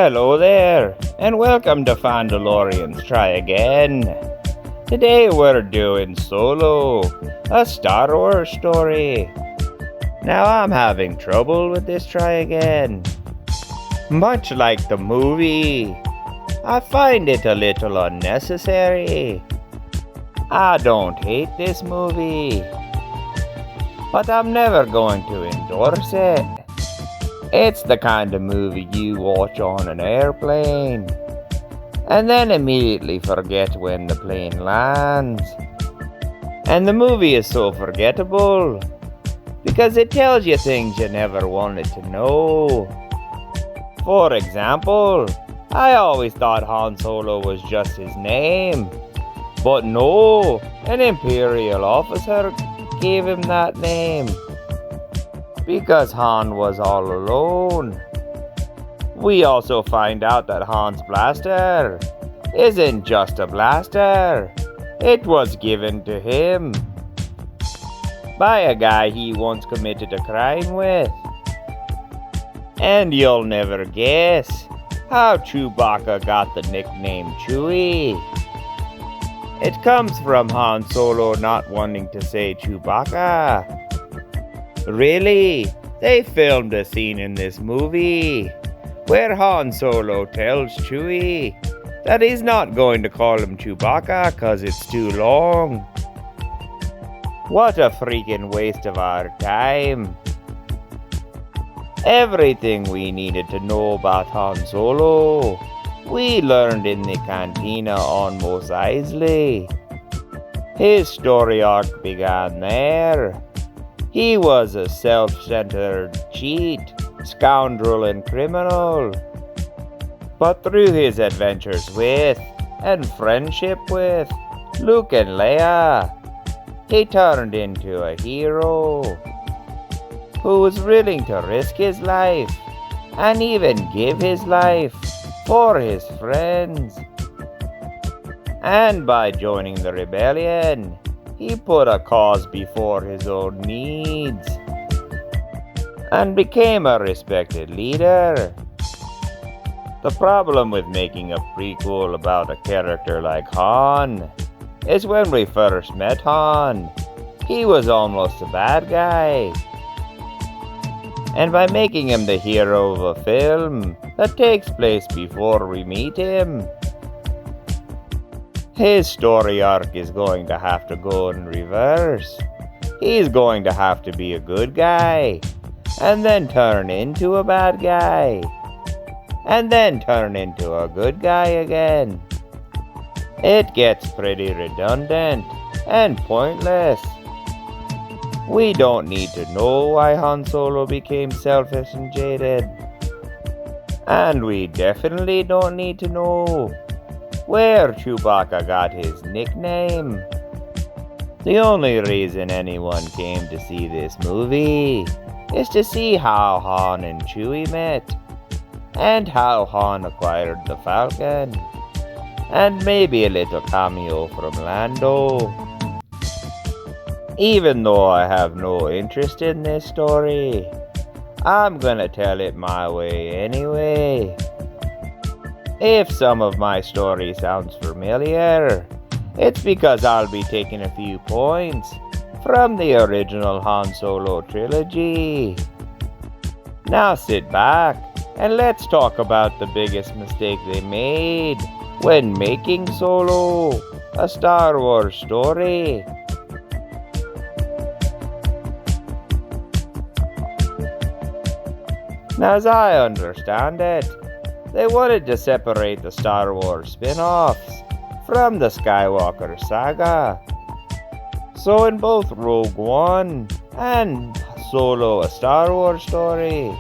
Hello there, and welcome to Fandalorians Try Again. Today we're doing Solo, a Star Wars story. Now I'm having trouble with this try again. Much like the movie, I find it a little unnecessary. I don't hate this movie, but I'm never going to endorse it. It's the kind of movie you watch on an airplane and then immediately forget when the plane lands. And the movie is so forgettable because it tells you things you never wanted to know. For example, I always thought Han Solo was just his name, but no, an Imperial officer gave him that name. Because Han was all alone. We also find out that Han's blaster isn't just a blaster. It was given to him by a guy he once committed a crime with. And you'll never guess how Chewbacca got the nickname Chewie. It comes from Han Solo not wanting to say Chewbacca. Really? They filmed a scene in this movie where Han Solo tells Chewie that he's not going to call him Chewbacca cause it's too long. What a freaking waste of our time. Everything we needed to know about Han Solo, we learned in the cantina on Mos Eisley. His story arc began there. He was a self-centered cheat, scoundrel and criminal. But through his adventures with, and friendship with, Luke and Leia, he turned into a hero who was willing to risk his life and even give his life for his friends. And by joining the rebellion, he put a cause before his own needs and became a respected leader. The problem with making a prequel about a character like Han is when we first met Han, he was almost a bad guy. And by making him the hero of a film that takes place before we meet him, his story arc is going to have to go in reverse. He's going to have to be a good guy, and then turn into a bad guy, and then turn into a good guy again. It gets pretty redundant and pointless. We don't need to know why Han Solo became selfish and jaded. And we definitely don't need to know where Chewbacca got his nickname. The only reason anyone came to see this movie is to see how Han and Chewie met, and how Han acquired the Falcon, and maybe a little cameo from Lando. Even though I have no interest in this story, I'm gonna tell it my way anyway. If some of my story sounds familiar, it's because I'll be taking a few points from the original Han Solo trilogy. Now sit back and let's talk about the biggest mistake they made when making Solo, a Star Wars story. Now, as I understand it, they wanted to separate the Star Wars spin-offs from the Skywalker saga. So in both Rogue One and Solo, a Star Wars story,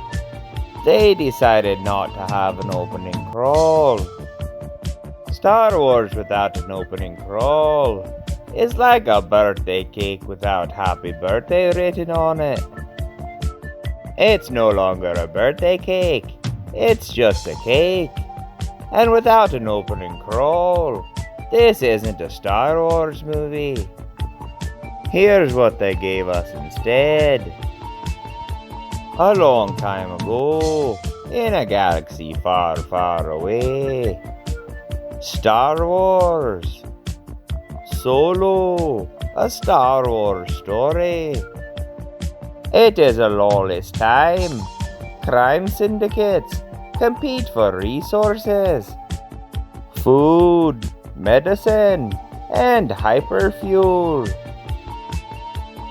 they decided not to have an opening crawl. Star Wars without an opening crawl is like a birthday cake without happy birthday written on it. It's no longer a birthday cake. It's just a cake. And without an opening crawl, this isn't a Star Wars movie. Here's what they gave us instead. A long time ago, in a galaxy far, far away. Star Wars. Solo, a Star Wars story. It is a lawless time. Crime syndicates compete for resources. Food, medicine, and hyperfuel.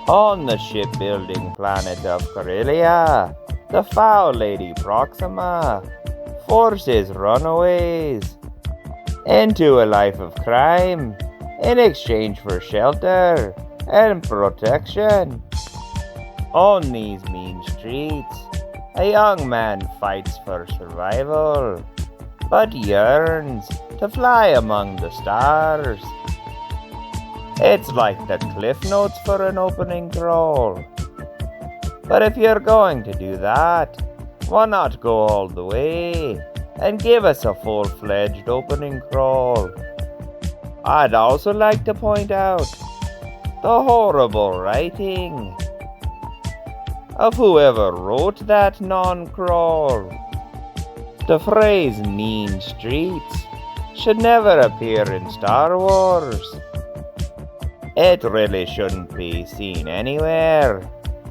On the shipbuilding planet of Corellia, the foul lady Proxima forces runaways into a life of crime in exchange for shelter and protection. On these mean streets, a young man fights for survival, but yearns to fly among the stars. It's like the Cliff Notes for an opening crawl. But if you're going to do that, why not go all the way and give us a full-fledged opening crawl? I'd also like to point out the horrible writing of whoever wrote that non-crawl. The phrase mean streets should never appear in Star Wars. It really shouldn't be seen anywhere,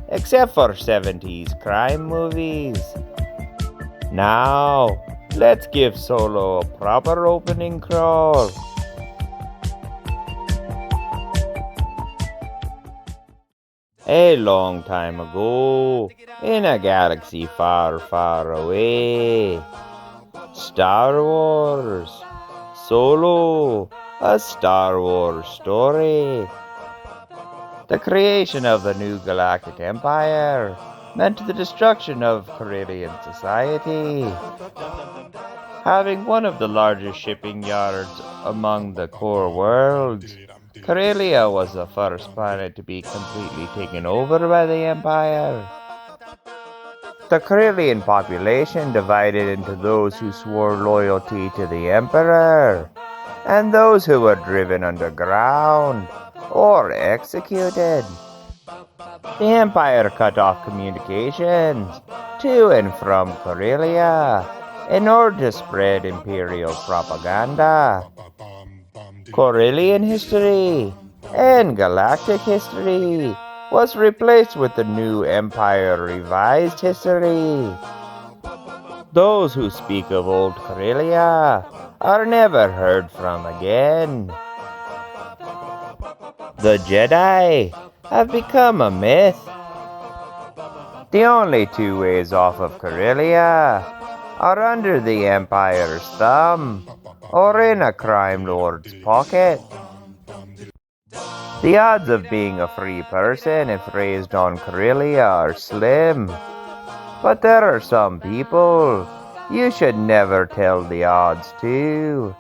except for 70s crime movies. Now, let's give Solo a proper opening crawl. A long time ago, in a galaxy far, far away. Star Wars. Solo, a Star Wars story. The creation of the new galactic empire meant the destruction of Corellian society. Having one of the largest shipping yards among the core worlds, Corellia was the first planet to be completely taken over by the Empire. The Corellian population divided into those who swore loyalty to the Emperor, and those who were driven underground or executed. The Empire cut off communications to and from Corellia in order to spread Imperial propaganda. Corellian history and galactic history was replaced with the new Empire revised history. Those who speak of old Corellia are never heard from again. The Jedi have become a myth. The only two ways off of Corellia are under the Empire's thumb or in a crime lord's pocket. The odds of being a free person if raised on Corellia are slim, but there are some people you should never tell the odds to.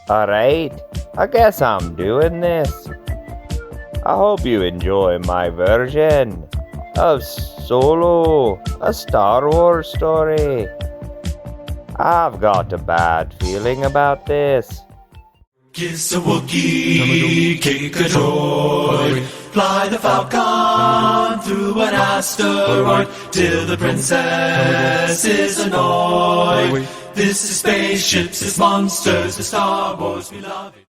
Alright, I guess I'm doing this. I hope you enjoy my version of Solo, a Star Wars story. I've got a bad feeling about this. Kiss a Wookiee, kick a droid, fly the Falcon through an asteroid till the princess is annoyed. This is spaceships, it's monsters, it's Star Wars, we love it.